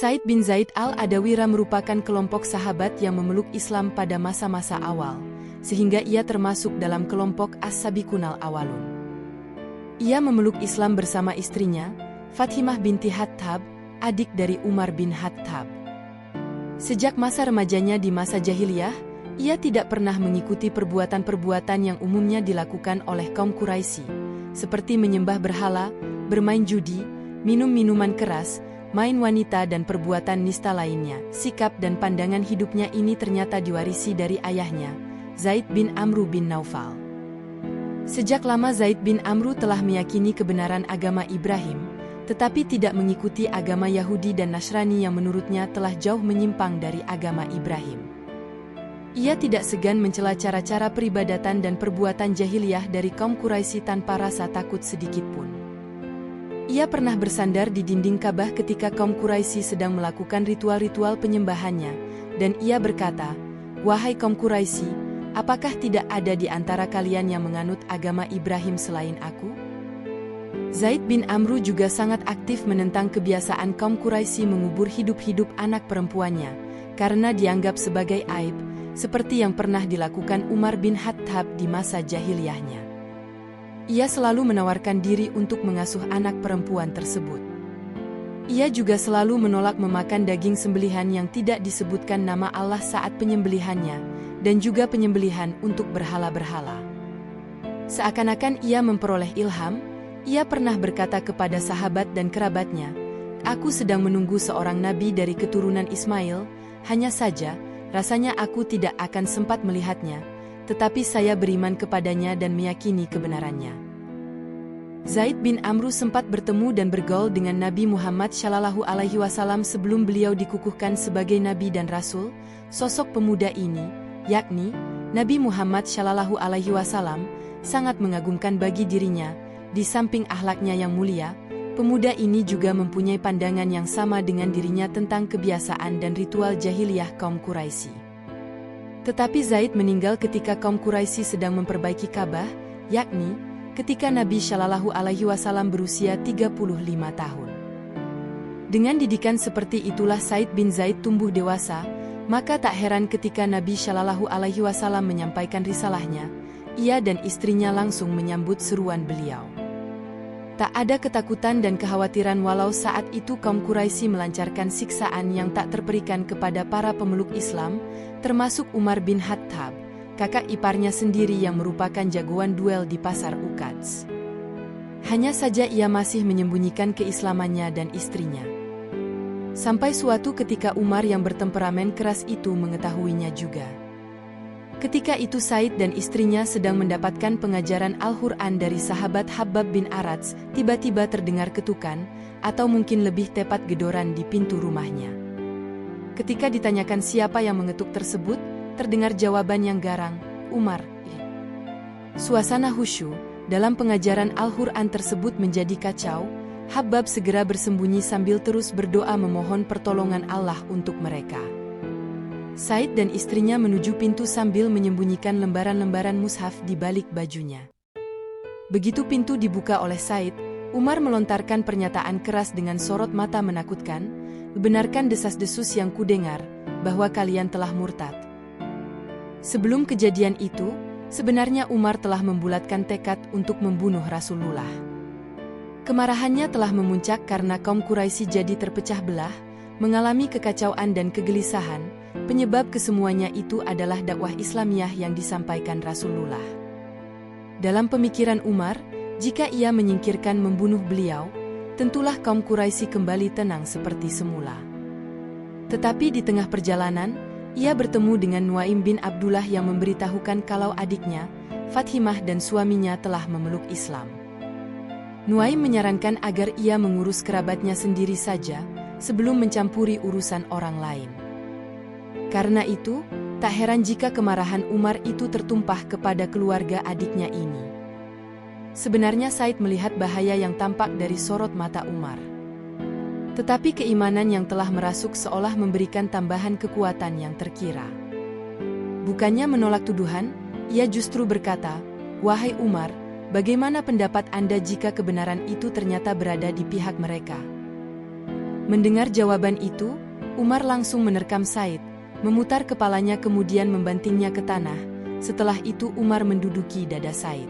Said bin Zaid al-Adawira merupakan kelompok sahabat yang memeluk Islam pada masa-masa awal, sehingga ia termasuk dalam kelompok As-Sabiqunal Awalun. Ia memeluk Islam bersama istrinya, Fathimah binti Hattab, adik dari Umar bin Hattab. Sejak masa remajanya di masa jahiliyah, ia tidak pernah mengikuti perbuatan-perbuatan yang umumnya dilakukan oleh kaum Quraisy, seperti menyembah berhala, bermain judi, minum minuman keras, main wanita dan perbuatan nista lainnya. Sikap dan pandangan hidupnya ini ternyata diwarisi dari ayahnya, Zaid bin Amru bin Naufal. Sejak lama Zaid bin Amru telah meyakini kebenaran agama Ibrahim, tetapi tidak mengikuti agama Yahudi dan Nasrani yang menurutnya telah jauh menyimpang dari agama Ibrahim. Ia tidak segan mencela cara-cara peribadatan dan perbuatan jahiliyah dari kaum Quraisy tanpa rasa takut sedikitpun. Ia pernah bersandar di dinding Ka'bah ketika kaum Quraisy sedang melakukan ritual-ritual penyembahannya, dan ia berkata, "Wahai kaum Quraisy, apakah tidak ada di antara kalian yang menganut agama Ibrahim selain aku?" Zaid bin Amru juga sangat aktif menentang kebiasaan kaum Quraisy mengubur hidup-hidup anak perempuannya, karena dianggap sebagai aib, seperti yang pernah dilakukan Umar bin Hattab di masa jahiliyahnya. Ia selalu menawarkan diri untuk mengasuh anak perempuan tersebut. Ia juga selalu menolak memakan daging sembelihan yang tidak disebutkan nama Allah saat penyembelihannya, dan juga penyembelihan untuk berhala-berhala. Seakan-akan ia memperoleh ilham, ia pernah berkata kepada sahabat dan kerabatnya, "Aku sedang menunggu seorang nabi dari keturunan Ismail, hanya saja, rasanya aku tidak akan sempat melihatnya, tetapi saya beriman kepadanya dan meyakini kebenarannya." Zaid bin Amru sempat bertemu dan bergaul dengan Nabi Muhammad SAW sebelum beliau dikukuhkan sebagai Nabi dan Rasul. Sosok pemuda ini, yakni Nabi Muhammad SAW, sangat mengagumkan bagi dirinya. Di samping akhlaknya yang mulia, pemuda ini juga mempunyai pandangan yang sama dengan dirinya tentang kebiasaan dan ritual jahiliyah kaum Quraisy. Tetapi Zaid meninggal ketika kaum Quraisy sedang memperbaiki Ka'bah, yakni ketika Nabi SAW berusia 35 tahun. Dengan didikan seperti itulah Said bin Zaid tumbuh dewasa, maka tak heran ketika Nabi SAW menyampaikan risalahnya, ia dan istrinya langsung menyambut seruan beliau. Tak ada ketakutan dan kekhawatiran walau saat itu kaum Quraisy melancarkan siksaan yang tak terperikan kepada para pemeluk Islam, termasuk Umar bin Hattab, kakak iparnya sendiri yang merupakan jagoan duel di pasar Uqadz. Hanya saja ia masih menyembunyikan keislamannya dan istrinya. Sampai suatu ketika Umar yang bertemperamen keras itu mengetahuinya juga. Ketika itu Said dan istrinya sedang mendapatkan pengajaran Al-Quran dari sahabat Habbab bin Arats, tiba-tiba terdengar ketukan, atau mungkin lebih tepat gedoran di pintu rumahnya. Ketika ditanyakan siapa yang mengetuk tersebut, terdengar jawaban yang garang, "Umar." Suasana khusyuk dalam pengajaran Al-Quran tersebut menjadi kacau. Habbab segera bersembunyi sambil terus berdoa memohon pertolongan Allah untuk mereka. Said dan istrinya menuju pintu sambil menyembunyikan lembaran-lembaran mushaf di balik bajunya. Begitu pintu dibuka oleh Said, Umar melontarkan pernyataan keras dengan sorot mata menakutkan, "Benarkan desas-desus yang kudengar, bahwa kalian telah murtad?" Sebelum kejadian itu, sebenarnya Umar telah membulatkan tekad untuk membunuh Rasulullah. Kemarahannya telah memuncak karena kaum Quraisy jadi terpecah belah, mengalami kekacauan dan kegelisahan. Penyebab kesemuanya itu adalah dakwah Islamiyah yang disampaikan Rasulullah. Dalam pemikiran Umar, jika ia menyingkirkan membunuh beliau, tentulah kaum Quraisy kembali tenang seperti semula. Tetapi di tengah perjalanan, ia bertemu dengan Nuaim bin Abdullah yang memberitahukan kalau adiknya, Fathimah dan suaminya telah memeluk Islam. Nuaim menyarankan agar ia mengurus kerabatnya sendiri saja, sebelum mencampuri urusan orang lain. Karena itu, tak heran jika kemarahan Umar itu tertumpah kepada keluarga adiknya ini. Sebenarnya Said melihat bahaya yang tampak dari sorot mata Umar. Tetapi keimanan yang telah merasuk seolah memberikan tambahan kekuatan yang terkira. Bukannya menolak tuduhan, ia justru berkata, "Wahai Umar, bagaimana pendapat Anda jika kebenaran itu ternyata berada di pihak mereka?" Mendengar jawaban itu, Umar langsung menerkam Said, memutar kepalanya kemudian membantingnya ke tanah. Setelah itu Umar menduduki dada Said.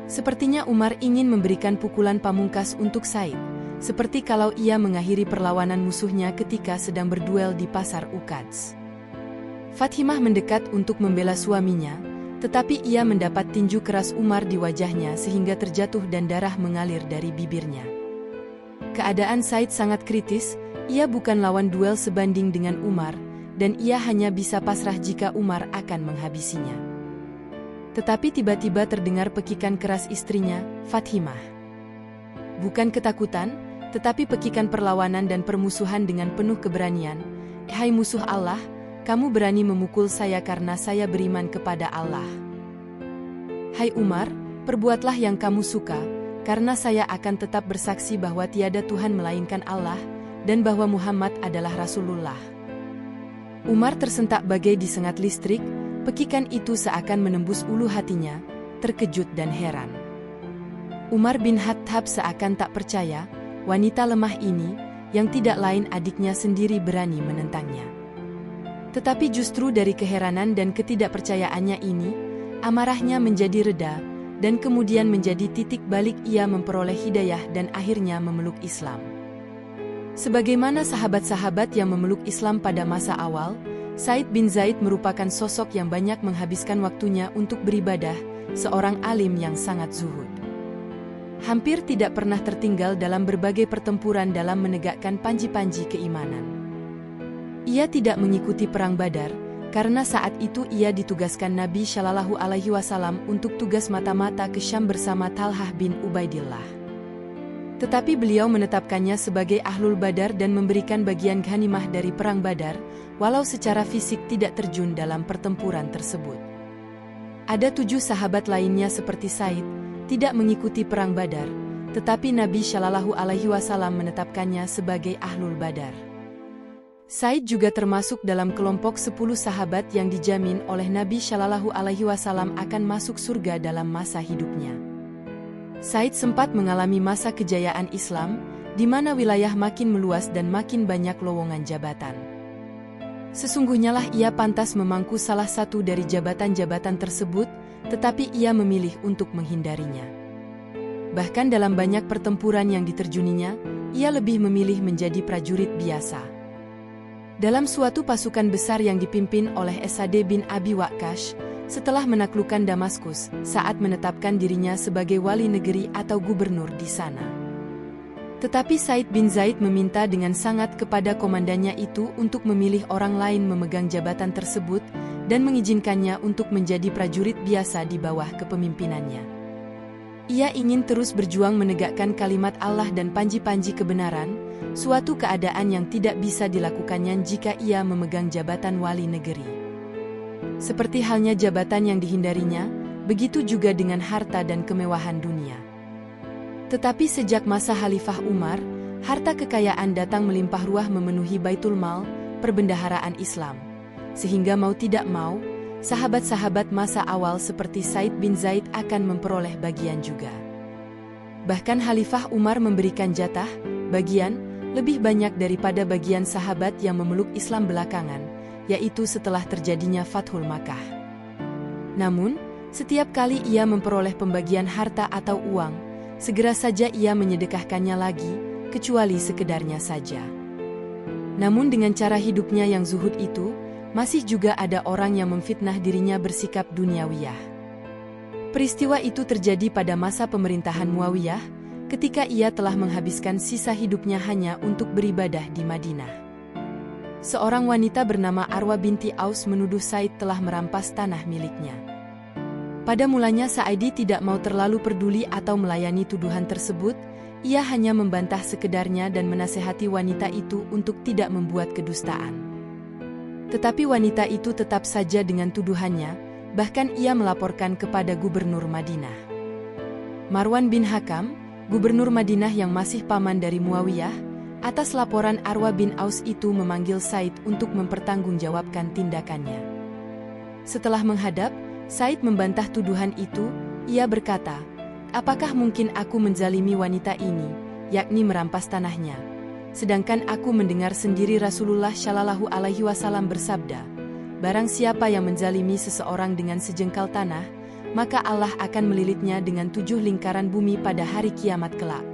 Sepertinya Umar ingin memberikan pukulan pamungkas untuk Said, seperti kalau ia mengakhiri perlawanan musuhnya ketika sedang berduel di pasar Uqadz. Fathimah mendekat untuk membela suaminya, tetapi ia mendapat tinju keras Umar di wajahnya sehingga terjatuh dan darah mengalir dari bibirnya. Keadaan Said sangat kritis, ia bukan lawan duel sebanding dengan Umar, dan ia hanya bisa pasrah jika Umar akan menghabisinya. Tetapi tiba-tiba terdengar pekikan keras istrinya, Fathimah. Bukan ketakutan, tetapi pekikan perlawanan dan permusuhan dengan penuh keberanian. Hai musuh Allah, kamu berani memukul saya karena saya beriman kepada Allah. Hai Umar, perbuatlah yang kamu suka, karena saya akan tetap bersaksi bahwa tiada Tuhan melainkan Allah, dan bahwa Muhammad adalah Rasulullah. Umar tersentak bagai disengat listrik, pekikan itu seakan menembus ulu hatinya, terkejut dan heran. Umar bin Khattab seakan tak percaya, wanita lemah ini, yang tidak lain adiknya sendiri berani menentangnya. Tetapi justru dari keheranan dan ketidakpercayaannya ini, amarahnya menjadi reda, dan kemudian menjadi titik balik ia memperoleh hidayah dan akhirnya memeluk Islam. Sebagaimana sahabat-sahabat yang memeluk Islam pada masa awal, Said bin Zaid merupakan sosok yang banyak menghabiskan waktunya untuk beribadah, seorang alim yang sangat zuhud. Hampir tidak pernah tertinggal dalam berbagai pertempuran dalam menegakkan panji-panji keimanan. Ia tidak mengikuti perang Badar, karena saat itu ia ditugaskan Nabi Shallallahu Alaihi Wasallam untuk tugas mata-mata ke Syam bersama Talhah bin Ubaidillah. Tetapi beliau menetapkannya sebagai Ahlul Badar dan memberikan bagian ghanimah dari perang Badar, walau secara fisik tidak terjun dalam pertempuran tersebut. Ada 7 sahabat lainnya seperti Said, tidak mengikuti perang Badar, tetapi Nabi Shallallahu Alaihi Wasallam menetapkannya sebagai Ahlul Badar. Said juga termasuk dalam kelompok 10 sahabat yang dijamin oleh Nabi Shallallahu Alaihi Wasallam akan masuk surga dalam masa hidupnya. Said sempat mengalami masa kejayaan Islam, di mana wilayah makin meluas dan makin banyak lowongan jabatan. Sesungguhnya lah ia pantas memangku salah satu dari jabatan-jabatan tersebut, tetapi ia memilih untuk menghindarinya. Bahkan dalam banyak pertempuran yang diterjuninya, ia lebih memilih menjadi prajurit biasa. Dalam suatu pasukan besar yang dipimpin oleh Sa'd bin Abi Waqqas, setelah menaklukkan Damaskus, saat menetapkan dirinya sebagai wali negeri atau gubernur di sana. Tetapi Said bin Zaid meminta dengan sangat kepada komandannya itu untuk memilih orang lain memegang jabatan tersebut, dan mengizinkannya untuk menjadi prajurit biasa di bawah kepemimpinannya. Ia ingin terus berjuang menegakkan kalimat Allah dan panji-panji kebenaran, suatu keadaan yang tidak bisa dilakukannya jika ia memegang jabatan wali negeri. Seperti halnya jabatan yang dihindarinya, begitu juga dengan harta dan kemewahan dunia. Tetapi sejak masa Khalifah Umar, harta kekayaan datang melimpah ruah memenuhi Baitul Mal, perbendaharaan Islam. Sehingga mau tidak mau, sahabat-sahabat masa awal seperti Said bin Zaid akan memperoleh bagian juga. Bahkan Khalifah Umar memberikan jatah, bagian, lebih banyak daripada bagian sahabat yang memeluk Islam belakangan, yaitu setelah terjadinya Fathul Makkah. Namun, setiap kali ia memperoleh pembagian harta atau uang, segera saja ia menyedekahkannya lagi, kecuali sekedarnya saja. Namun dengan cara hidupnya yang zuhud itu, masih juga ada orang yang memfitnah dirinya bersikap duniawiyah. Peristiwa itu terjadi pada masa pemerintahan Muawiyah, ketika ia telah menghabiskan sisa hidupnya hanya untuk beribadah di Madinah. Seorang wanita bernama Arwa binti Aus menuduh Said telah merampas tanah miliknya. Pada mulanya Sa'idi tidak mau terlalu peduli atau melayani tuduhan tersebut, ia hanya membantah sekedarnya dan menasehati wanita itu untuk tidak membuat kedustaan. Tetapi wanita itu tetap saja dengan tuduhannya, bahkan ia melaporkan kepada gubernur Madinah. Marwan bin Hakam, gubernur Madinah yang masih paman dari Muawiyah, atas laporan Arwa bin Aus itu memanggil Said untuk mempertanggungjawabkan tindakannya. Setelah menghadap, Said membantah tuduhan itu, ia berkata, "Apakah mungkin aku menzalimi wanita ini, yakni merampas tanahnya? sedangkan aku mendengar sendiri Rasulullah Shallallahu Alaihi Wasallam bersabda, barang siapa yang menzalimi seseorang dengan sejengkal tanah, maka Allah akan melilitnya dengan 7 lingkaran bumi pada hari kiamat kelak.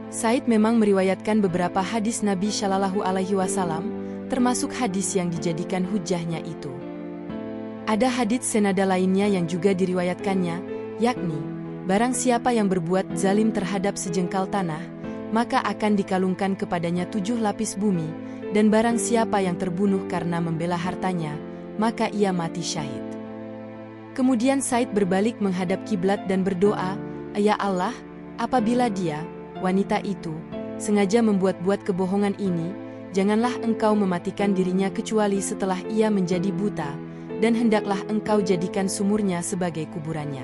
Said memang meriwayatkan beberapa hadis Nabi Shallallahu Alaihi Wasallam, termasuk hadis yang dijadikan hujahnya itu. Ada hadits senada lainnya yang juga diriwayatkannya, yakni, barang siapa yang berbuat zalim terhadap sejengkal tanah, maka akan dikalungkan kepadanya 7 lapis bumi, dan barang siapa yang terbunuh karena membela hartanya, maka ia mati syahid. Kemudian Said berbalik menghadap kiblat dan berdoa, Ya Allah, apabila dia, wanita itu, sengaja membuat-buat kebohongan ini, janganlah engkau mematikan dirinya kecuali setelah ia menjadi buta, dan hendaklah engkau jadikan sumurnya sebagai kuburannya.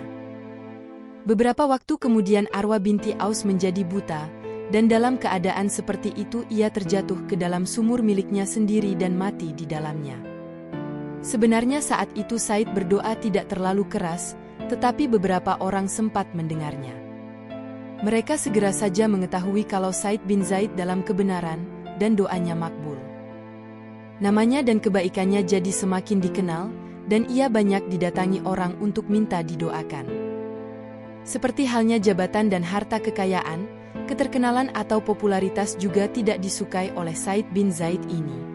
Beberapa waktu kemudian Arwa binti Aus menjadi buta, dan dalam keadaan seperti itu ia terjatuh ke dalam sumur miliknya sendiri dan mati di dalamnya. Sebenarnya saat itu Said berdoa tidak terlalu keras, tetapi beberapa orang sempat mendengarnya. Mereka segera saja mengetahui kalau Said bin Zaid dalam kebenaran, dan doanya makbul. Namanya dan kebaikannya jadi semakin dikenal, dan ia banyak didatangi orang untuk minta didoakan. Seperti halnya jabatan dan harta kekayaan, keterkenalan atau popularitas juga tidak disukai oleh Said bin Zaid ini.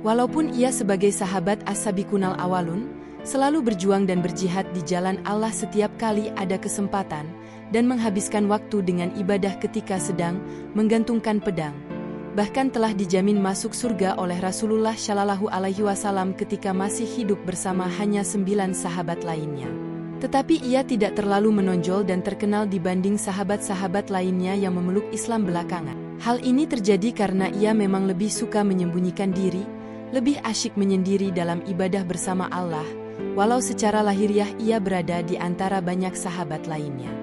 Walaupun ia sebagai sahabat As-Sabiqunal Awalun, selalu berjuang dan berjihad di jalan Allah setiap kali ada kesempatan, dan menghabiskan waktu dengan ibadah ketika sedang menggantungkan pedang. Bahkan telah dijamin masuk surga oleh Rasulullah Shallallahu Alaihi Wasallam ketika masih hidup bersama hanya 9 sahabat lainnya. Tetapi ia tidak terlalu menonjol dan terkenal dibanding sahabat-sahabat lainnya yang memeluk Islam belakangan. Hal ini terjadi karena ia memang lebih suka menyembunyikan diri, lebih asyik menyendiri dalam ibadah bersama Allah, walau secara lahiriah ia berada di antara banyak sahabat lainnya.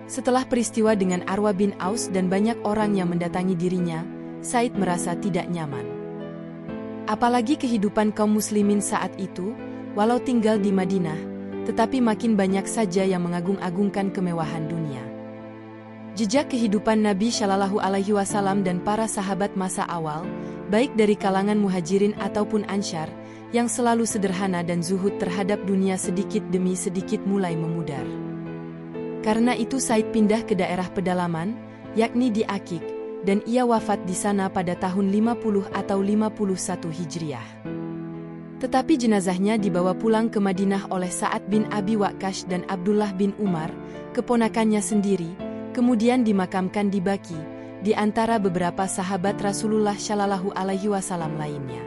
Setelah peristiwa dengan Arwa bin Aus dan banyak orang yang mendatangi dirinya, Said merasa tidak nyaman. Apalagi kehidupan kaum muslimin saat itu, walau tinggal di Madinah, tetapi makin banyak saja yang mengagung-agungkan kemewahan dunia. Jejak kehidupan Nabi Shallallahu Alaihi Wasallam dan para sahabat masa awal, baik dari kalangan muhajirin ataupun ansyar, yang selalu sederhana dan zuhud terhadap dunia sedikit demi sedikit mulai memudar. Karena itu Said pindah ke daerah pedalaman, yakni di Akik, dan ia wafat di sana pada tahun 50 atau 51 Hijriah. Tetapi jenazahnya dibawa pulang ke Madinah oleh Sa'ad bin Abi Waqqas dan Abdullah bin Umar, keponakannya sendiri, kemudian dimakamkan di Baqi, di antara beberapa sahabat Rasulullah Shallallahu Alaihi Wasallam lainnya.